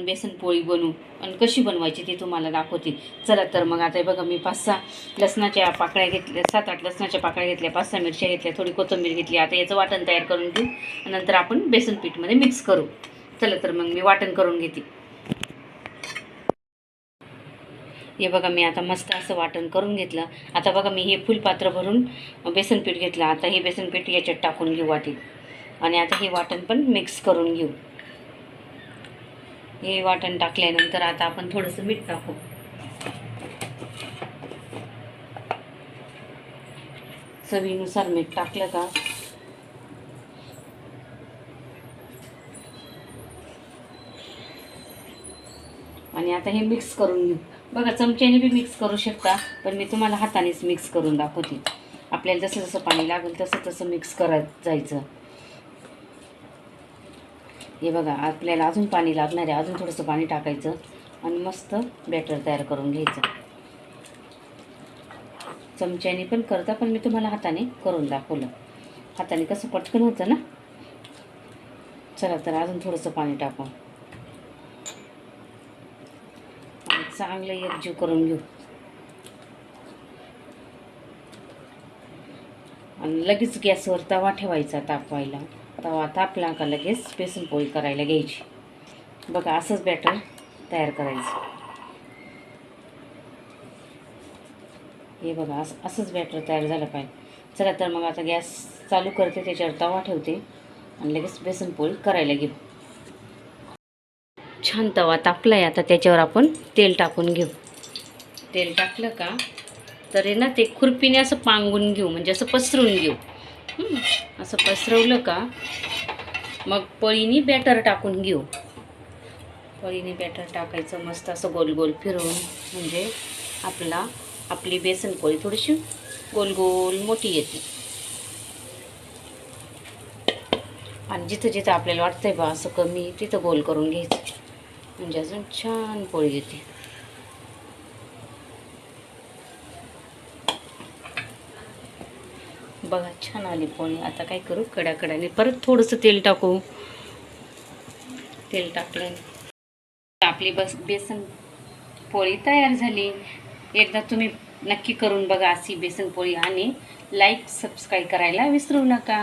बेसन पोळी बनवू आणि कशी बनवायची ते तुम्हाला दाखवते. चला तर मग आता बघा मी 5-6 लसणाच्या पाकळ्या घेतल्या, 7-8 लसणाच्या पाकळ्या घेतल्या, 5-6 मिरच्या घेतल्या, थोडी कोथिंबीर घेतली. आता याचं वाटण तयार करून घेऊ आणि नंतर आपण बेसन पीठमध्ये मिक्स करू. चला तर मग मी वाटण करून घेते. हे बघा मी आता मस्त असं वाटण करून घेतलं. आता बघा मी हे फुलपात्र भरून बेसन पीठ घेतलं. आता हे बेसन पीठ याच्यात टाकून घेऊ वाटीत आणि आता हे वाटण पण मिक्स करून घेऊ. हे वाटण टाकल्यानंतर आता आपण थोडंसं मीठ टाकू. चवीनुसार मीठ टाकलं का आणि आता हे मिक्स करून घेऊ. बघा चमच्याने बी मिक्स करू शकता, पण मी तुम्हाला हातानेच मिक्स करून दाखवते. आपल्याला जसं जसं पाणी लागेल तसं तसं मिक्स करत जायचं. हे बघा आपल्याला अजून पाणी लागणार आहे, अजून थोडंसं पाणी टाकायचं आणि मस्त बॅटर तयार करून घ्यायचं. चमच्याने पण करता, पण मी तुम्हाला हाताने करून दाखवलं. हाताने कसं पटकन होतं ना. चला तर अजून थोडंसं पाणी टाकू आणि चांगलं एकजीव करून घेऊ आणि लगेच गॅसवर तवा ठेवायचा तापवायला. तवा तापला का लगेच बेसन पोळी करायला घ्यायची. बघा असंच बॅटर तयार करायचं. हे बघा असंच बॅटर तयार झालं पाहिजे. चला तर मग आता गॅस चालू करते, त्याच्यावर तवा ठेवते आणि लगेच बेसन पोळी करायला घेऊ. छान तवा तापला आहे. आता त्याच्यावर आपण तेल टाकून घेऊ. तेल टाकलं का तर आहे ना ते खुरपीने असं पांगून घेऊ, म्हणजे असं पसरून घेऊ. असं पसरवलं का मग पळीने बॅटर टाकून घेऊ. पळीने बॅटर टाकायचं मस्त असं गोल गोल फिरवून, म्हणजे आपली बेसन पोळी थोडीशी गोल गोल मोठी येते. आणि जिथं जिथं आपल्याला वाटतंय बा असं कमी, तिथं गोल करून घ्यायचं, म्हणजे अजून छान पोळी येते. बघा छान आली पोळी. आता काय करू, कडाकडाने परत थोडंसं तेल टाकू. तेल टाकल्याने आपली बेसन पोळी तयार झाली. एकदा तुम्ही नक्की करून बघा अशी बेसन पोळी आणि लाईक सबस्क्राईब करायला विसरू नका.